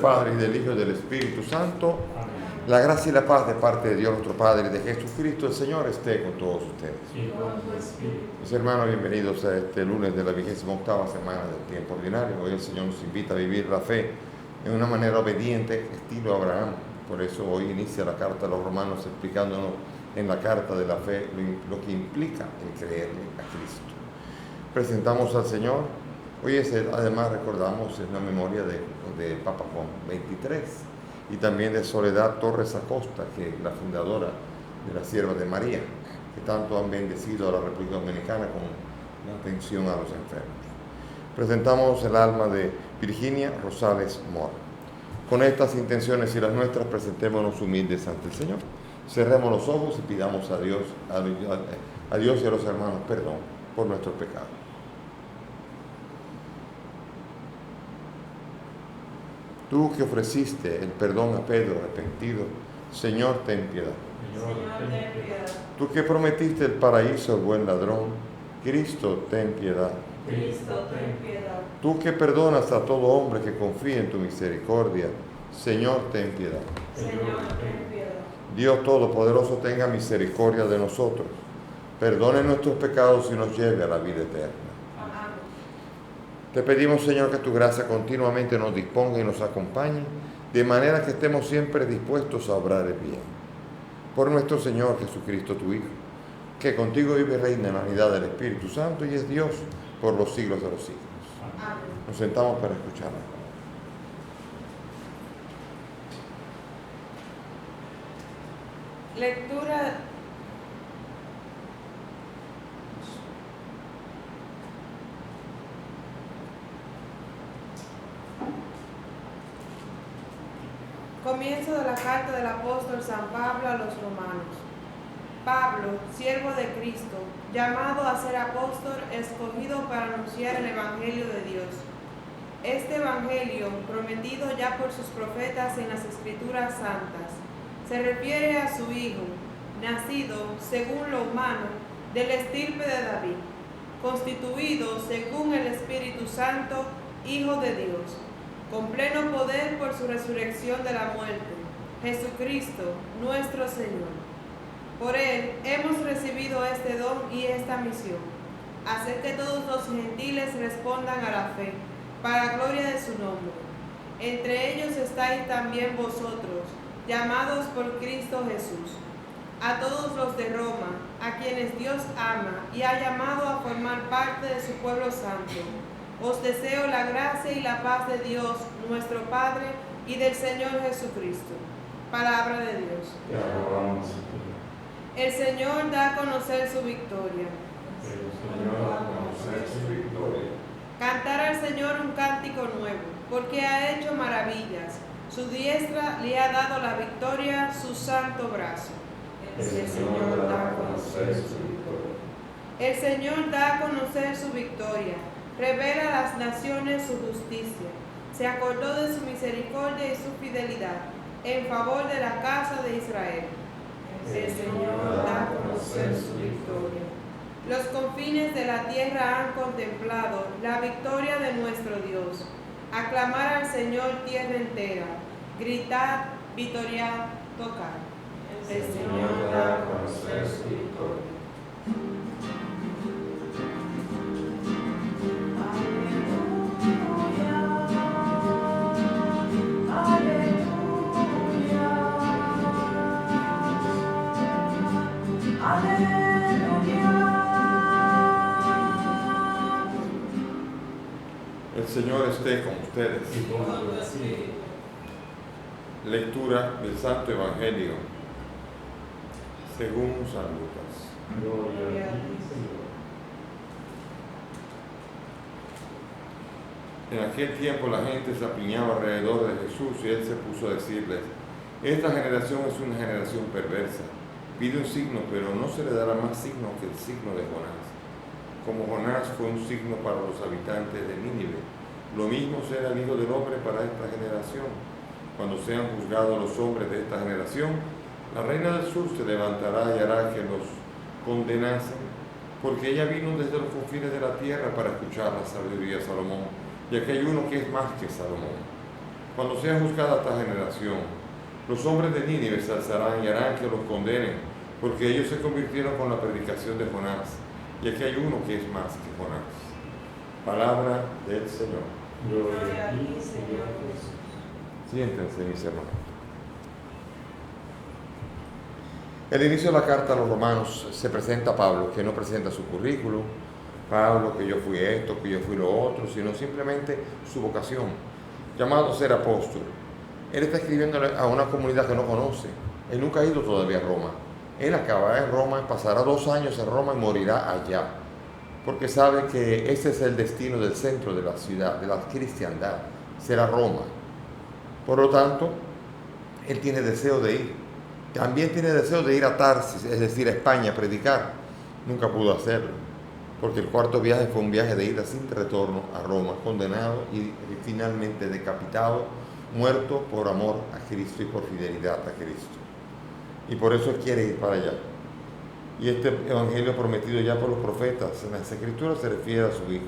Padre, y del Hijo y del Espíritu Santo. La gracia y la paz de parte de Dios nuestro Padre y de Jesucristo el Señor esté con todos ustedes. Mis hermanos, bienvenidos a este lunes de la 28ª semana del tiempo ordinario. Hoy el Señor nos invita a vivir la fe en una manera obediente, estilo Abraham. Por eso hoy inicia la carta a los romanos explicándonos en la carta de la fe lo que implica el creerle a Cristo. Presentamos al Señor. Hoy además recordamos la memoria de Papa Juan XXIII. Y también de Soledad Torres Acosta, que es la fundadora de la Sierva de María, que tanto han bendecido a la República Dominicana con la atención a los enfermos. Presentamos el alma de Virginia Rosales Mora. Con estas intenciones y las nuestras, presentémonos humildes ante el Señor. Cerremos los ojos y pidamos a Dios y a los hermanos perdón por nuestros pecados. Tú que ofreciste el perdón a Pedro arrepentido, Señor, ten piedad. Tú que prometiste el paraíso al buen ladrón, Cristo, ten piedad. Tú que perdonas a todo hombre que confía en tu misericordia, Señor, ten piedad. Dios Todopoderoso, tenga misericordia de nosotros, perdone nuestros pecados y nos lleve a la vida eterna. Te pedimos, Señor, que tu gracia continuamente nos disponga y nos acompañe, de manera que estemos siempre dispuestos a obrar el bien. Por nuestro Señor Jesucristo, tu Hijo, que contigo vive y reina en la unidad del Espíritu Santo y es Dios por los siglos de los siglos. Amén. Nos sentamos para escucharla. Lectura Comienzo de la carta del apóstol San Pablo a los romanos. Pablo, siervo de Cristo, llamado a ser apóstol, escogido para anunciar el Evangelio de Dios. Este Evangelio, prometido ya por sus profetas en las Escrituras Santas, se refiere a su Hijo, nacido, según lo humano, del estirpe de David, constituido, según el Espíritu Santo, Hijo de Dios, con pleno poder por su resurrección de la muerte, Jesucristo, nuestro Señor. Por Él hemos recibido este don y esta misión, hacer que todos los gentiles respondan a la fe, para gloria de su nombre. Entre ellos estáis también vosotros, llamados por Cristo Jesús. A todos los de Roma, a quienes Dios ama y ha llamado a formar parte de su pueblo santo, os deseo la gracia y la paz de Dios, nuestro Padre, y del Señor Jesucristo. Palabra de Dios. Te alabamos. El Señor da a conocer su victoria. El Señor da a conocer su victoria. Cantar al Señor un cántico nuevo, porque ha hecho maravillas. Su diestra le ha dado la victoria, su santo brazo. El Señor da a conocer su victoria. El Señor da a conocer su victoria. Revela a las naciones su justicia. Se acordó de su misericordia y su fidelidad en favor de la casa de Israel. El Señor da a conocer su victoria. Los confines de la tierra han contemplado la victoria de nuestro Dios. Aclamar al Señor tierra entera. Gritad, victoriad, tocad. El Señor da a conocer su victoria. El Señor esté con ustedes. Lectura del Santo Evangelio según San Lucas. Gloria a ti, Señor. En aquel tiempo la gente se apiñaba alrededor de Jesús y él se puso a decirles: esta generación es una generación perversa. Pide un signo, pero no se le dará más signo que el signo de Jonás. Como Jonás fue un signo para los habitantes de Nínive, lo mismo será el Hijo del Hombre para esta generación. Cuando sean juzgados los hombres de esta generación, la reina del sur se levantará y hará que los condenasen, porque ella vino desde los confines de la tierra para escuchar la sabiduría de Salomón, y aquí hay uno que es más que Salomón. cuando sea juzgada esta generación, los hombres de Nínive se alzarán y harán que los condenen, porque ellos se convirtieron con la predicación de Jonás, y aquí hay uno que es más que Jonás. Palabra del Señor. Gloria a ti, Señor Jesús. Siéntense, mis hermanos. El inicio de la carta a los romanos se presenta a Pablo, que no presenta su currículum, Pablo, que yo fui esto, que yo fui lo otro, sino simplemente su vocación, llamado a ser apóstol. Él está escribiéndole a una comunidad que no conoce. Él nunca ha ido todavía a Roma. Él acabará en Roma, pasará 2 años en Roma y morirá allá, porque sabe que ese es el destino del centro de la ciudad, de la cristiandad, será Roma. Por lo tanto, él tiene deseo de ir. También tiene deseo de ir a Tarsis, es decir, a España, a predicar. Nunca pudo hacerlo, porque el cuarto viaje fue un viaje de ida sin retorno a Roma, condenado y finalmente decapitado, muerto por amor a Cristo y por fidelidad a Cristo. Y por eso él quiere ir para allá. Y este evangelio prometido ya por los profetas en las Escrituras se refiere a su Hijo.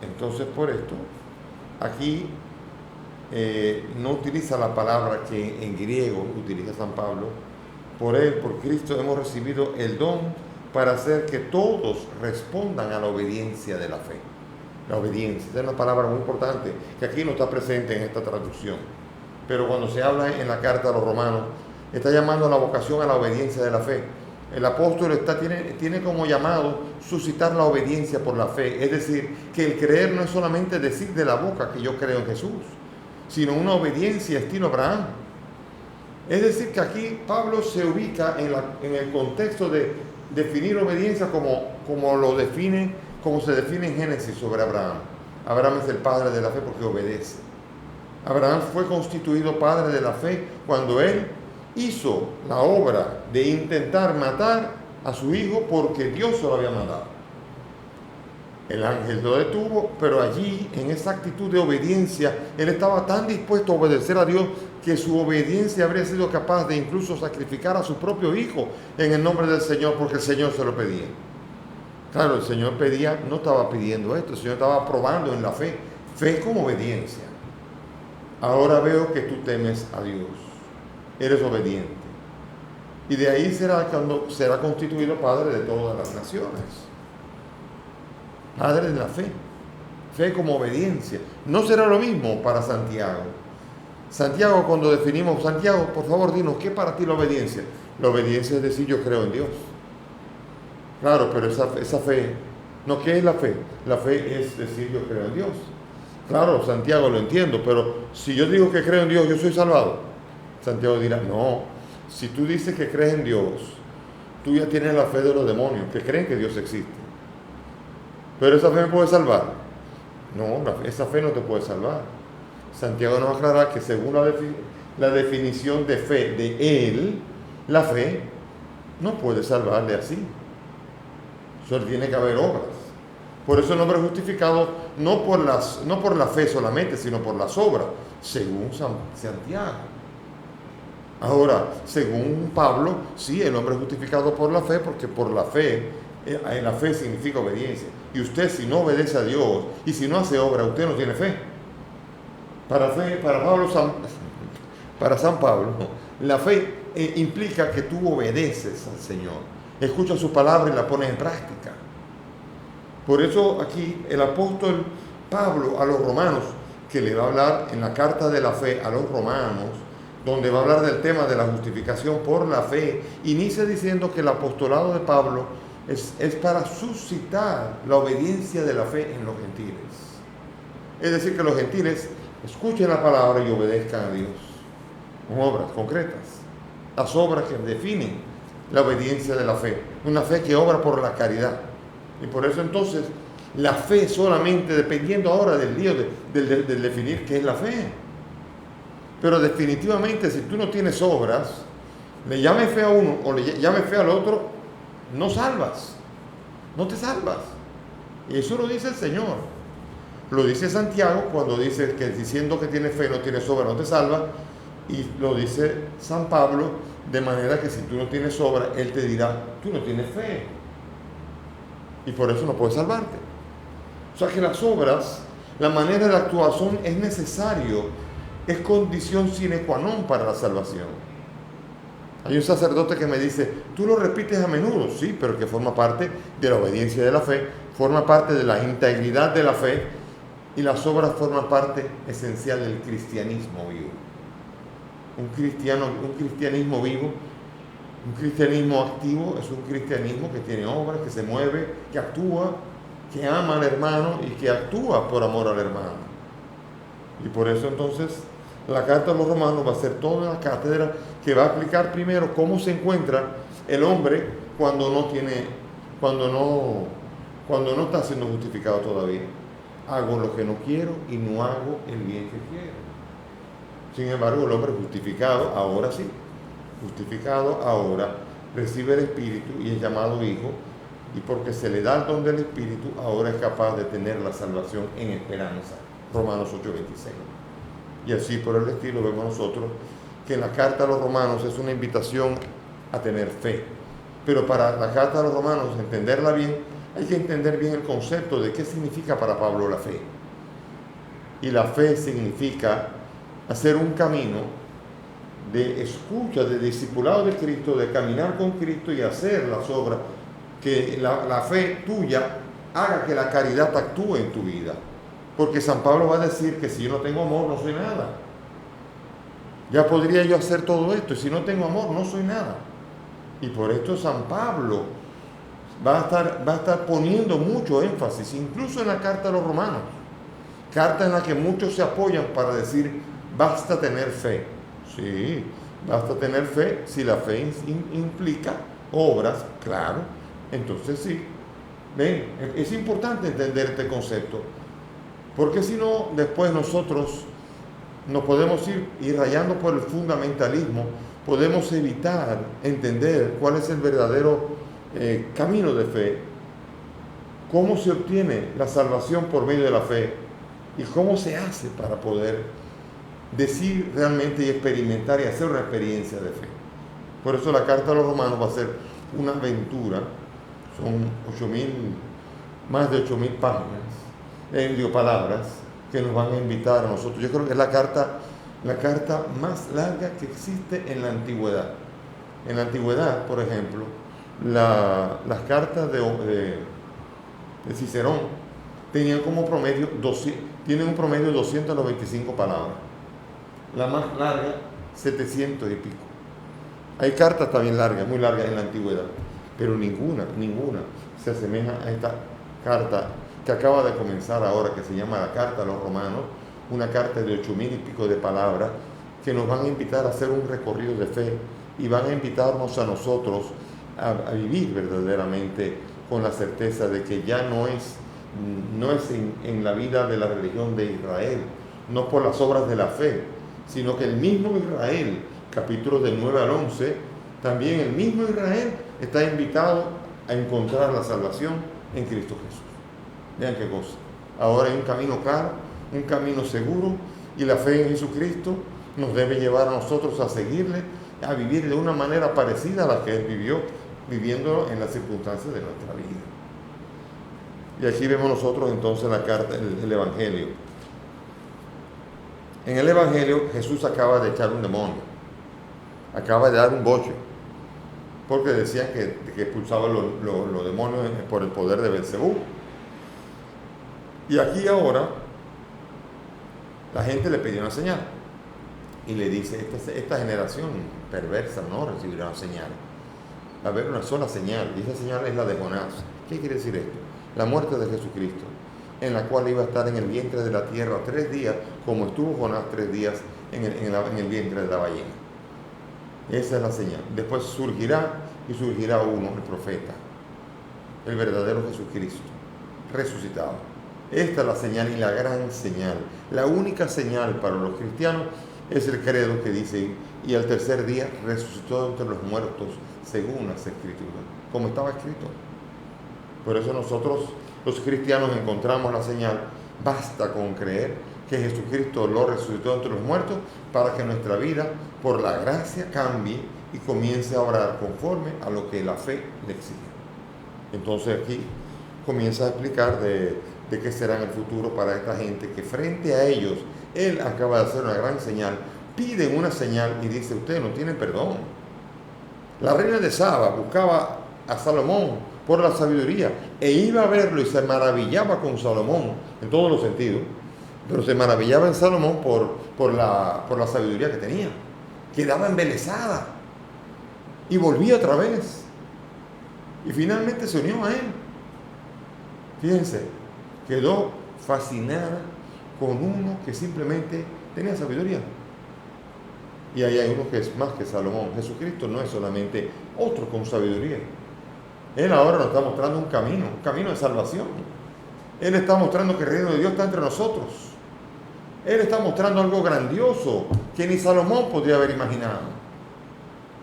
Entonces, por esto, aquí no utiliza la palabra que en griego utiliza San Pablo. Por él, por Cristo, hemos recibido el don para hacer que todos respondan a la obediencia de la fe. La obediencia, esa es una palabra muy importante que aquí no está presente en esta traducción. Pero cuando se habla en la carta a los romanos, está llamando a la vocación a la obediencia de la fe. El apóstol tiene como llamado suscitar la obediencia por la fe. Es decir, que el creer no es solamente decir de la boca que yo creo en Jesús, sino una obediencia estilo Abraham. Es decir, que aquí Pablo se ubica en el contexto de definir obediencia como se define en Génesis sobre Abraham. Abraham es el padre de la fe porque obedece. Abraham fue constituido padre de la fe cuando él hizo la obra de intentar matar a su hijo porque Dios se lo había mandado. El ángel lo detuvo, pero allí, en esa actitud de obediencia, él estaba tan dispuesto a obedecer a Dios que su obediencia habría sido capaz de incluso sacrificar a su propio hijo en el nombre del Señor, porque el Señor se lo pedía. Claro, el Señor pedía, no estaba pidiendo esto, el Señor estaba probando en la fe, fe como obediencia. Ahora veo que tú temes a Dios, eres obediente. Y de ahí será cuando será constituido Padre de todas las naciones. Padre de la fe, fe como obediencia. No será lo mismo para Santiago. Santiago, cuando definimos, Santiago, por favor, dinos, ¿qué para ti la obediencia? La obediencia es decir, yo creo en Dios. Claro, pero esa fe, no, ¿qué es la fe? La fe es decir, yo creo en Dios. Claro, Santiago, lo entiendo, pero si yo digo que creo en Dios, ¿yo soy salvado? Santiago dirá, no, si tú dices que crees en Dios, tú ya tienes la fe de los demonios, que creen que Dios existe. ¿Pero esa fe me puede salvar? No, esa fe no te puede salvar. Santiago nos aclara que según la definición de fe de él, la fe no puede salvarle así. Solo tiene que haber obras. Por eso el hombre es justificado no por la fe solamente, sino por las obras, según Santiago. Ahora, según Pablo, sí, el hombre es justificado por la fe, porque por la fe significa obediencia. Y usted, si no obedece a Dios y si no hace obra, usted no tiene fe. Para San Pablo, la fe implica que tú obedeces al Señor, escuchas su palabra y la pones en práctica. Por eso aquí el apóstol Pablo a los romanos, que le va a hablar en la carta de la fe a los romanos, donde va a hablar del tema de la justificación por la fe, inicia diciendo que el apostolado de Pablo es para suscitar la obediencia de la fe en los gentiles. Es decir, que los gentiles escuchen la palabra y obedezcan a Dios con obras concretas, las obras que definen la obediencia de la fe, una fe que obra por la caridad. Y por eso entonces la fe solamente, dependiendo ahora del lío del definir qué es la fe. Pero definitivamente, si tú no tienes obras, le llames fe a uno o le llames fe al otro, no salvas, no te salvas. Y eso lo dice el Señor. Lo dice Santiago cuando dice que diciendo que tienes fe no tienes obra, no te salva. Y lo dice San Pablo de manera que si tú no tienes obra, él te dirá, tú no tienes fe. Y por eso no puedes salvarte. O sea que las obras La manera de actuación es necesario, es condición sine qua non para la salvación. Hay un sacerdote que me dice, tú lo repites a menudo, sí, pero que forma parte de la obediencia de la fe, forma parte de la integridad de la fe, y las obras forman parte esencial del cristianismo vivo. Un cristianismo vivo, un cristianismo activo, es un cristianismo que tiene obras, que se mueve, que actúa, que ama al hermano y que actúa por amor al hermano. Y por eso entonces la carta a los romanos va a ser toda la cátedra que va a explicar primero cómo se encuentra el hombre cuando no está siendo justificado todavía. Hago lo que no quiero y no hago el bien que quiero. Sin embargo, el hombre justificado, ahora sí, justificado ahora, recibe el Espíritu y es llamado hijo, y porque se le da el don del Espíritu, ahora es capaz de tener la salvación en esperanza. Romanos 8:26. Y así por el estilo vemos nosotros que la carta a los romanos es una invitación a tener fe. Pero para la carta a los romanos, entenderla bien, hay que entender bien el concepto de qué significa para Pablo la fe. Y la fe significa hacer un camino de escucha, de discipulado de Cristo, de caminar con Cristo y hacer las obras, que la fe tuya haga que la caridad actúe en tu vida. Porque San Pablo va a decir que si yo no tengo amor no soy nada. Ya podría yo hacer todo esto, y si no tengo amor no soy nada. Y por esto San Pablo va a estar poniendo mucho énfasis, incluso en la carta a los romanos, carta en la que muchos se apoyan para decir, basta tener fe. Sí, basta tener fe si la fe implica obras, claro, entonces sí. Ven, es importante entender este concepto, porque si no, después nosotros nos podemos ir rayando por el fundamentalismo, podemos evitar entender cuál es el verdadero camino de fe, cómo se obtiene la salvación por medio de la fe y cómo se hace para poder decir realmente y experimentar y hacer una experiencia de fe. Por eso la carta a los romanos va a ser una aventura, son más de 8.000 páginas, palabras que nos van a invitar a nosotros. Yo creo que es la carta más larga que existe en la antigüedad. En la antigüedad, por ejemplo, las cartas de Cicerón tenían como promedio tienen un promedio de 295 palabras. La más larga, 700 y pico. Hay cartas también largas, muy largas en la antigüedad, pero ninguna se asemeja a esta carta que acaba de comenzar ahora, que se llama la carta a los romanos, una carta de 8.000 y pico de palabras que nos van a invitar a hacer un recorrido de fe y van a invitarnos a nosotros a vivir verdaderamente con la certeza de que ya no es en la vida de la religión de Israel, no por las obras de la fe, sino que el mismo Israel, capítulos del 9 al 11, también el mismo Israel está invitado a encontrar la salvación en Cristo Jesús. Vean qué cosa. Ahora hay un camino claro, un camino seguro, y la fe en Jesucristo nos debe llevar a nosotros a seguirle, a vivir de una manera parecida a la que Él vivió, viviendo en las circunstancias de nuestra vida. Y aquí vemos nosotros entonces la carta, el Evangelio. En el Evangelio Jesús acaba de echar un demonio, acaba de dar un boche, porque decían que expulsaba los demonios por el poder de Belcebú. Y aquí ahora la gente le pidió una señal y le dice, esta generación perversa no recibirá una señal. Va a haber una sola señal, y esa señal es la de Jonás. ¿Qué quiere decir esto? La muerte de Jesucristo, en la cual iba a estar en el vientre de la tierra 3 días, como estuvo Jonás 3 días en el vientre de la ballena. Esa es la señal. Después surgirá uno, el profeta, el verdadero Jesucristo, resucitado. Esta es la señal y la gran señal. La única señal para los cristianos es el credo que dice, y al tercer día resucitó entre los muertos, según las Escrituras, como estaba escrito. Por eso nosotros, los cristianos, encontramos la señal. Basta con creer que Jesucristo lo resucitó entre los muertos para que nuestra vida, por la gracia, cambie y comience a obrar conforme a lo que la fe le exige. Entonces aquí comienza a explicar de de qué será en el futuro para esta gente que frente a ellos, Él acaba de hacer una gran señal. Piden una señal y dice, ustedes no tienen perdón. La reina de Saba buscaba a Salomón por la sabiduría e iba a verlo y se maravillaba con Salomón en todos los sentidos, pero se maravillaba en Salomón por la sabiduría que tenía. Quedaba embelesada y volvía otra vez y finalmente se unió a él. Fíjense, quedó fascinada con uno que simplemente tenía sabiduría. Y ahí hay uno que es más que Salomón. Jesucristo no es solamente otro con sabiduría. Él ahora nos está mostrando un camino de salvación. Él está mostrando que el reino de Dios está entre nosotros. Él está mostrando algo grandioso que ni Salomón podría haber imaginado.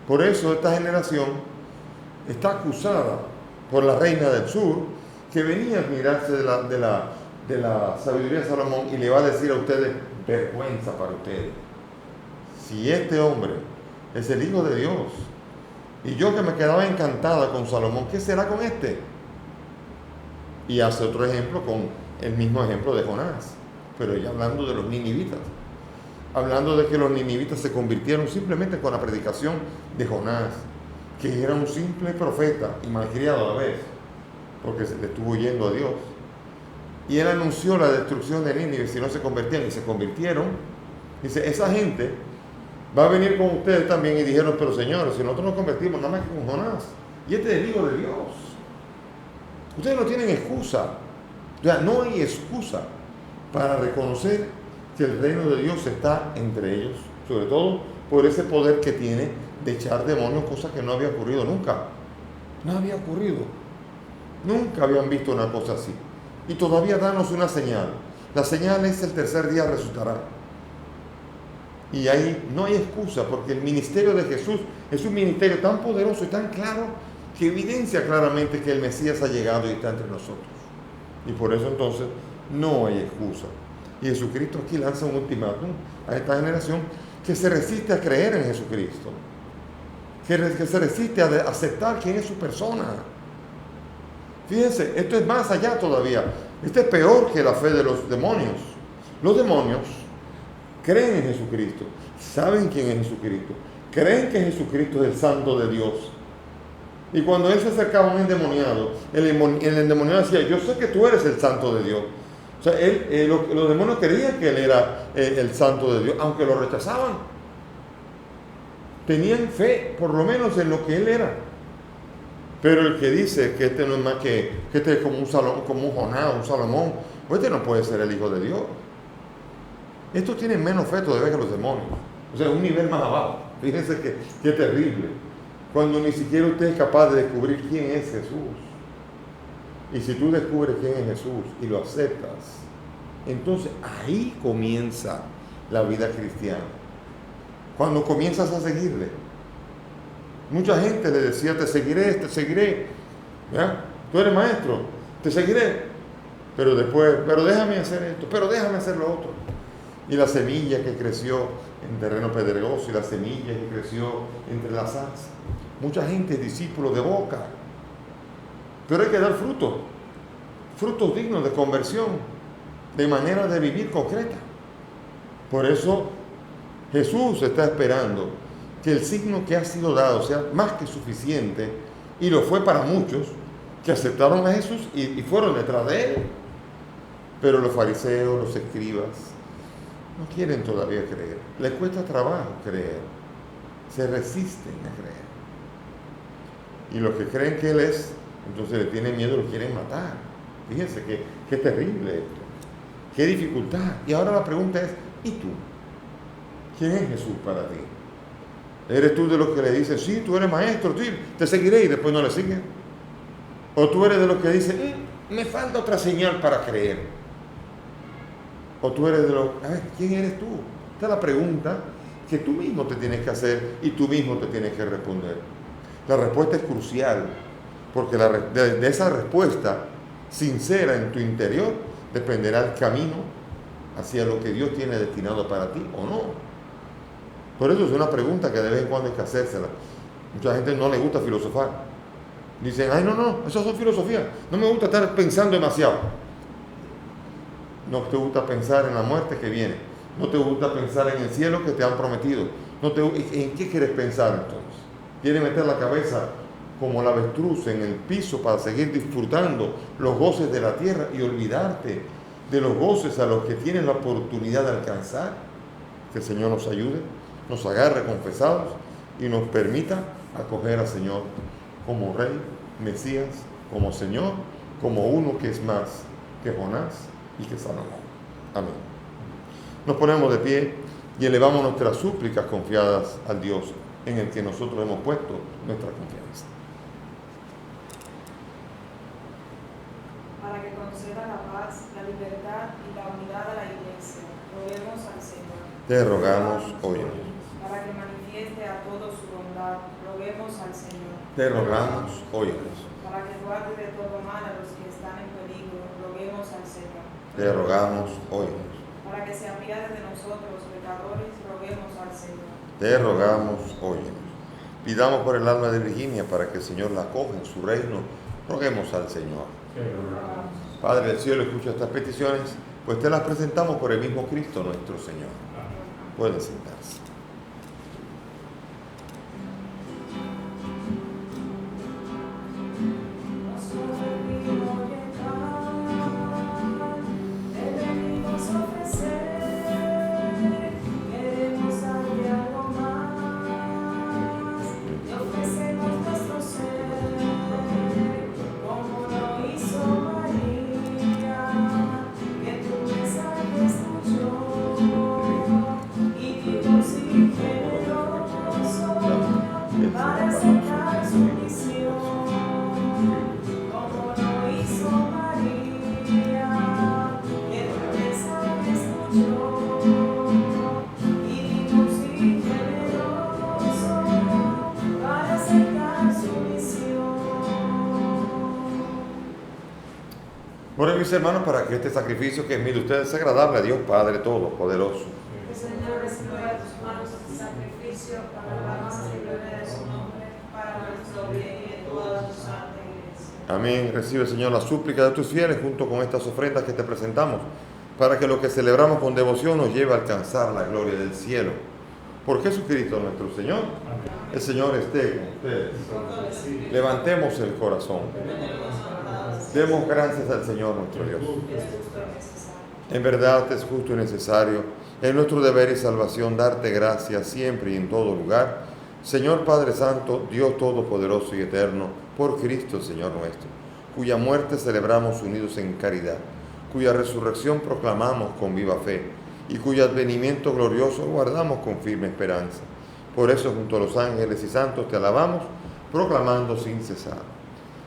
Por eso esta generación está acusada por la reina del sur, que venía a admirarse de la sabiduría de Salomón, y le va a decir a ustedes, vergüenza para ustedes. Si este hombre es el Hijo de Dios, y yo que me quedaba encantada con Salomón, ¿qué será con este? Y hace otro ejemplo con el mismo ejemplo de Jonás, pero ella hablando de los ninivitas, hablando de que los ninivitas se convirtieron simplemente con la predicación de Jonás, que era un simple profeta y malcriado a la vez, porque se le estuvo yendo a Dios. Y él anunció la destrucción de Nínive si no se convertían, y se convirtieron. Dice, esa gente va a venir con ustedes también. Y dijeron, pero señores, si nosotros nos convertimos nada más que con Jonás, y este es el Hijo de Dios, ustedes no tienen excusa. O sea, no hay excusa para reconocer que el reino de Dios está entre ellos, sobre todo por ese poder que tiene de echar demonios, cosa que no había ocurrido nunca. No había ocurrido. Nunca habían visto una cosa así. Y todavía danos una señal. La señal es el tercer día resucitará. Y ahí no hay excusa, porque el ministerio de Jesús es un ministerio tan poderoso y tan claro que evidencia claramente que el Mesías ha llegado y está entre nosotros. Y por eso entonces no hay excusa. Y Jesucristo aquí lanza un ultimátum a esta generación que se resiste a creer en Jesucristo, que se resiste a aceptar quién es su persona. Fíjense, esto es más allá todavía. Esto es peor que la fe de los demonios. Los demonios creen en Jesucristo, saben quién es Jesucristo, creen que Jesucristo es el Santo de Dios. Y cuando él se acercaba a un endemoniado, el endemoniado decía, yo sé que tú eres el Santo de Dios. O sea, los demonios creían que él era el Santo de Dios, aunque lo rechazaban. Tenían fe, por lo menos, en lo que él era. Pero el que dice que este no es más que este es como un Jonás, un Salomón, pues este no puede ser el Hijo de Dios. Estos tienen menos fe todavía que los demonios. O sea, un nivel más abajo. Fíjense que terrible. Cuando ni siquiera usted es capaz de descubrir quién es Jesús. Y si tú descubres quién es Jesús y lo aceptas, entonces ahí comienza la vida cristiana. Cuando comienzas a seguirle. Mucha gente le decía, te seguiré. ¿Ya? Tú eres maestro, te seguiré. Pero después, pero déjame hacer esto, pero déjame hacer lo otro. Y la semilla que creció en terreno pedregoso y la semilla que creció entre las zarzas. Mucha gente es discípulo de boca. Pero hay que dar frutos dignos de conversión, de manera de vivir concreta. Por eso Jesús está esperando que el signo que ha sido dado sea más que suficiente, y lo fue para muchos que aceptaron a Jesús y fueron detrás de él. Pero los fariseos, los escribas, no quieren todavía creer. Les cuesta trabajo creer. Se resisten a creer. Y los que creen que él es, entonces le tienen miedo y lo quieren matar. Fíjense qué terrible esto. Qué dificultad. Y ahora la pregunta es, ¿y tú? ¿Quién es Jesús para ti? ¿Eres tú de los que le dicen, sí, tú eres maestro, sí, te seguiré, y después no le siguen? ¿O tú eres de los que dicen, me falta otra señal para creer? ¿O tú eres de los, a ver, ¿quién eres tú? Esta es la pregunta que tú mismo te tienes que hacer y tú mismo te tienes que responder. La respuesta es crucial, porque de esa respuesta sincera en tu interior dependerá el camino hacia lo que Dios tiene destinado para ti o no. Por eso es una pregunta que de vez en cuando hay que hacérsela. Mucha gente no le gusta filosofar. Dicen, ay no, esas son filosofías. No me gusta estar pensando demasiado. No te gusta pensar en la muerte que viene. No te gusta pensar en el cielo que te han prometido. ¿En qué quieres pensar entonces? ¿Quieres meter la cabeza como el avestruz en el piso para seguir disfrutando los goces de la tierra y olvidarte de los goces a los que tienes la oportunidad de alcanzar? Que el Señor nos ayude, nos agarre confesados y nos permita acoger al Señor como Rey, Mesías, como Señor, como uno que es más que Jonás y que Salomón. Amén. Nos ponemos de pie y elevamos nuestras súplicas confiadas al Dios en el que nosotros hemos puesto nuestra confianza. Para que conceda la paz, la libertad y la unidad de la Iglesia, roguemos al Señor. Te rogamos, óyenos. Para que manifieste a todos su bondad, roguemos al Señor. Te rogamos, óyenos. Para que guarde de todo mal a los que están en peligro, roguemos al Señor. Te rogamos, óyenos. Para que se apiade de nosotros, pecadores, roguemos al Señor. Te rogamos, óyenos. Pidamos por el alma de Virginia para que el Señor la acoja en su reino. Roguemos al Señor. Padre del cielo, escucha estas peticiones, pues te las presentamos por el mismo Cristo nuestro Señor. Pueden sentarse. Oren mis hermanos para que este sacrificio que es mío de ustedes sea agradable a Dios Padre Todopoderoso. El Señor reciba de tus manos este sacrificio para la alabanza y gloria de su nombre, para nuestro bien y de toda su santa Iglesia. Amén. Recibe, Señor, la súplica de tus fieles junto con estas ofrendas que te presentamos, para que lo que celebramos con devoción nos lleve a alcanzar la gloria del cielo. Por Jesucristo nuestro Señor. Amén. El Señor esté con ustedes. Levantemos el corazón. Demos gracias al Señor nuestro Dios. En verdad es justo y necesario, es nuestro deber y salvación darte gracias siempre y en todo lugar, Señor Padre Santo, Dios Todopoderoso y Eterno, por Cristo Señor nuestro, cuya muerte celebramos unidos en caridad, cuya resurrección proclamamos con viva fe y cuyo advenimiento glorioso guardamos con firme esperanza. Por eso junto a los ángeles y santos te alabamos, proclamando sin cesar.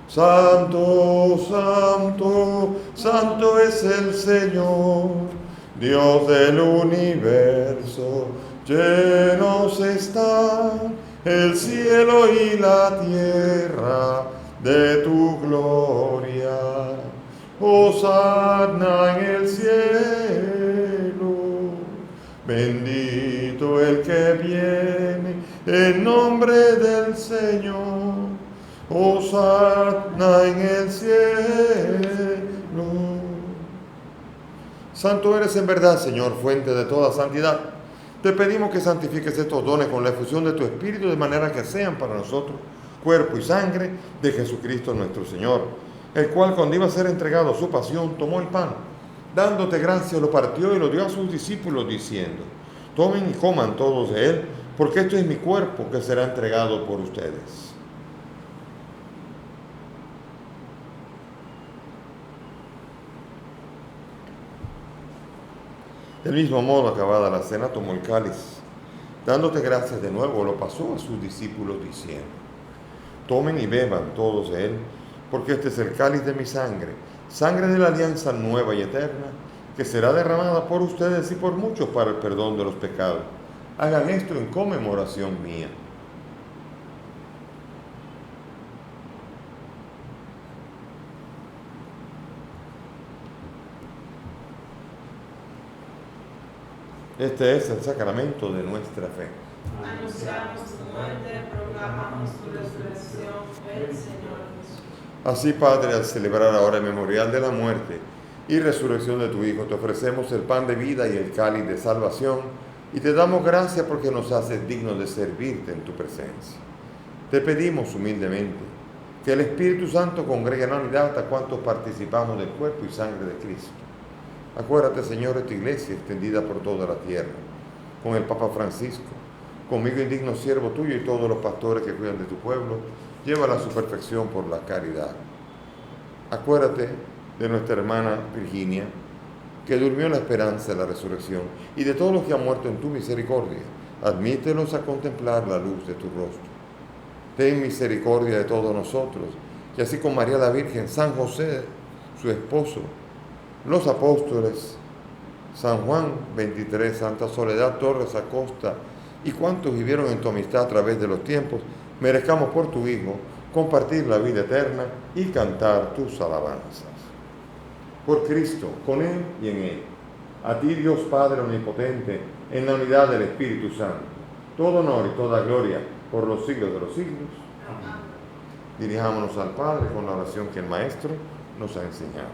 Santo, santo, santo es el Señor, Dios del universo. Llenos están el cielo y la tierra de tu gloria. Hosanna en el cielo. Bendito el que viene en nombre del Señor. Hosanna en el cielo. Santo eres en verdad, Señor, fuente de toda santidad. Te pedimos que santifiques estos dones con la efusión de tu Espíritu, de manera que sean para nosotros cuerpo y sangre de Jesucristo nuestro Señor, el cual cuando iba a ser entregado a su pasión, tomó el pan, dándote gracias, lo partió y lo dio a sus discípulos, diciendo: tomen y coman todos de él, porque esto es mi cuerpo que será entregado por ustedes. Del mismo modo, acabada la cena, tomó el cáliz, dándote gracias de nuevo, lo pasó a sus discípulos, diciendo: tomen y beban todos de él, porque este es el cáliz de mi sangre, sangre de la alianza nueva y eterna, que será derramada por ustedes y por muchos para el perdón de los pecados. Hagan esto en conmemoración mía. Este es el sacramento de nuestra fe. Anunciamos tu muerte, proclamamos tu resurrección, ven Señor Jesús. Así, Padre, al celebrar ahora el memorial de la muerte y resurrección de tu Hijo, te ofrecemos el pan de vida y el cáliz de salvación, y te damos gracias porque nos haces dignos de servirte en tu presencia. Te pedimos humildemente que el Espíritu Santo congregue en la unidad hasta cuantos participamos del cuerpo y sangre de Cristo. Acuérdate, Señor, de tu iglesia extendida por toda la tierra, con el Papa Francisco, conmigo indigno siervo tuyo y todos los pastores que cuidan de tu pueblo, llévala a su perfección por la caridad. Acuérdate de nuestra hermana Virginia, que durmió en la esperanza de la resurrección, y de todos los que han muerto en tu misericordia. Admítelos a contemplar la luz de tu rostro. Ten misericordia de todos nosotros, y así con María la Virgen, San José, su esposo, los apóstoles, San Juan 23, Santa Soledad Torres Acosta, y cuantos vivieron en tu amistad a través de los tiempos, merezcamos por tu Hijo compartir la vida eterna y cantar tus alabanzas. Por Cristo, con Él y en Él, a ti Dios Padre Omnipotente, en la unidad del Espíritu Santo, todo honor y toda gloria por los siglos de los siglos. Amén. Dirijámonos al Padre con la oración que el Maestro nos ha enseñado.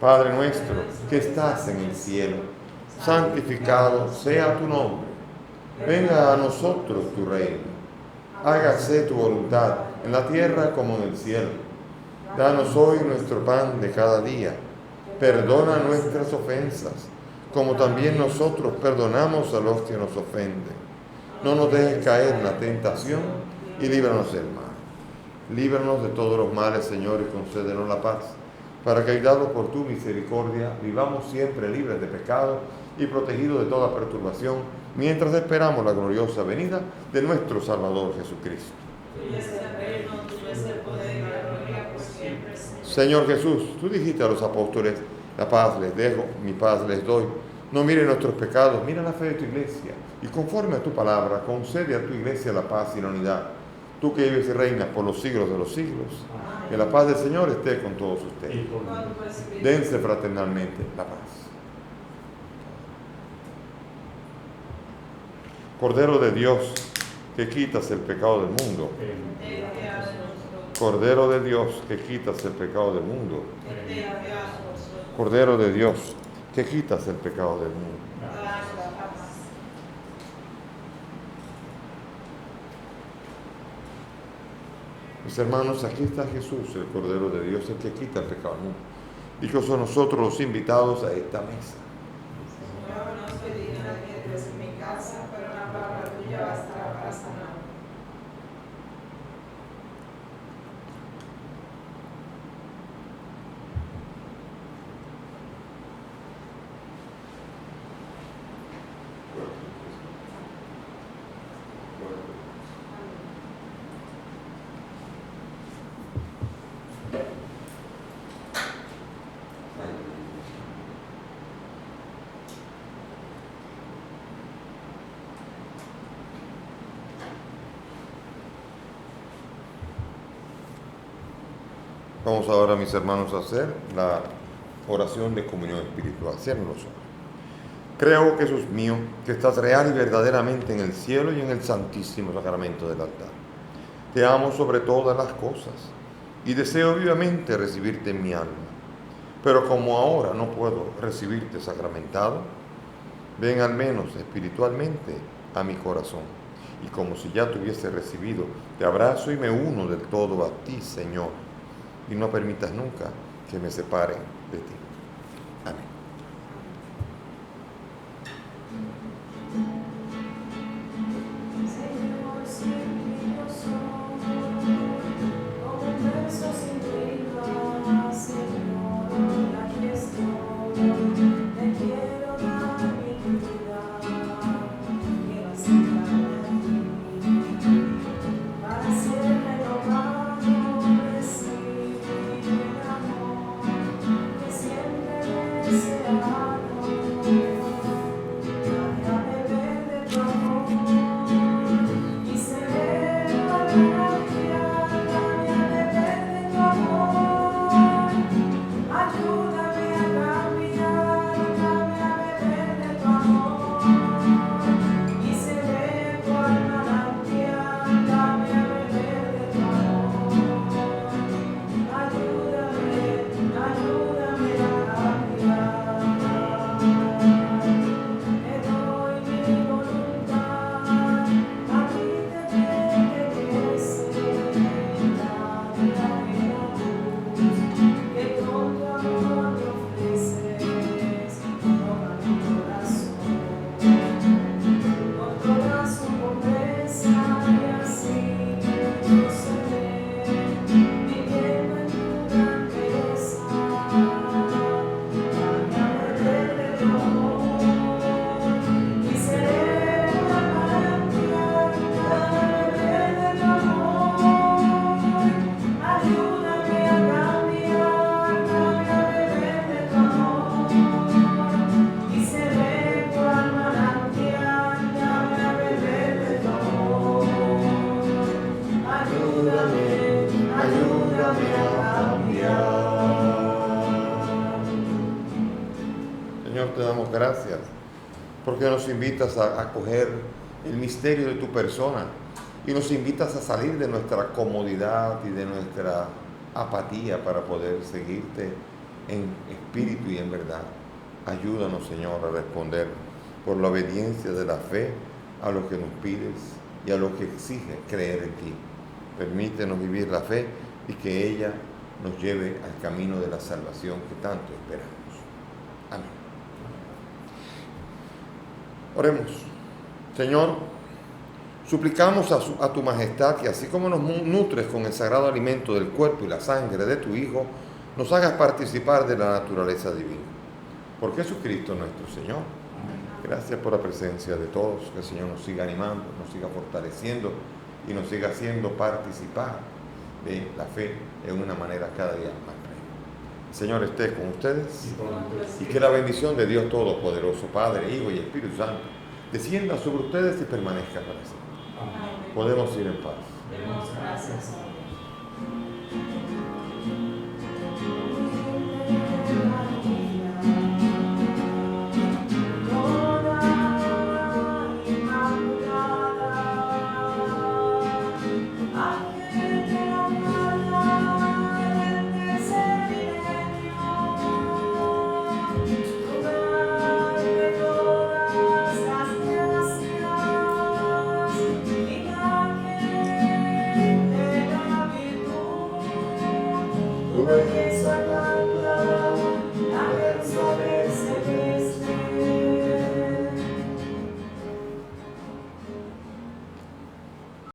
Padre nuestro, que estás en el cielo, santificado sea tu nombre. Venga a nosotros tu reino. Hágase tu voluntad en la tierra como en el cielo. Danos hoy nuestro pan de cada día. Perdona nuestras ofensas, como también nosotros perdonamos a los que nos ofenden. No nos dejes caer en la tentación y líbranos del mal. Líbranos de todos los males, Señor, y concédenos la paz, para que, ayudados por tu misericordia, vivamos siempre libres de pecado y protegidos de toda perturbación, mientras esperamos la gloriosa venida de nuestro Salvador Jesucristo. Tuyo es el reino, tuyo es el poder y la gloria por siempre, Señor Jesús, tú dijiste a los apóstoles, la paz les dejo, mi paz les doy. No mire nuestros pecados, mira la fe de tu iglesia, y conforme a tu palabra, concede a tu iglesia la paz y la unidad. Tú que vives y reinas por los siglos de los siglos, que la paz del Señor esté con todos ustedes. Dense fraternalmente la paz. Cordero de Dios, que quitas el pecado del mundo. Cordero de Dios, que quitas el pecado del mundo. Cordero de Dios, que quitas el pecado del mundo. Mis hermanos, aquí está Jesús, el Cordero de Dios, el que quita el pecado del mundo. Dichosos nosotros los invitados a esta mesa. Señor, no soy digna de que entres en mi casa, pero una palabra tuya bastará para sanar. Vamos ahora, mis hermanos, a hacer la oración de comunión espiritual. Cierren los ojos. Creo, Jesús mío, que estás real y verdaderamente en el cielo y en el santísimo sacramento del altar. Te amo sobre todas las cosas y deseo vivamente recibirte en mi alma. Pero como ahora no puedo recibirte sacramentado, ven al menos espiritualmente a mi corazón. Y como si ya te hubiese recibido, te abrazo y me uno del todo a ti, Señor. Y no permitas nunca que me separen de ti. Amén. Siempre damos gracias porque nos invitas a acoger el misterio de tu persona y nos invitas a salir de nuestra comodidad y de nuestra apatía para poder seguirte en espíritu y en verdad. Ayúdanos, Señor, a responder por la obediencia de la fe a lo que nos pides y a lo que exige creer en ti. Permítenos vivir la fe y que ella nos lleve al camino de la salvación que tanto esperamos. Amén. Oremos. Señor, suplicamos a tu majestad que así como nos nutres con el sagrado alimento del cuerpo y la sangre de tu Hijo, nos hagas participar de la naturaleza divina. Por Jesucristo nuestro Señor. Gracias por la presencia de todos, que el Señor nos siga animando, nos siga fortaleciendo y nos siga haciendo participar de la fe en una manera cada día más plena. El Señor esté con ustedes y que la bendición de Dios Todopoderoso, Padre, Hijo y Espíritu Santo, descienda sobre ustedes y permanezca para siempre. Podemos ir en paz. Gracias. Amen.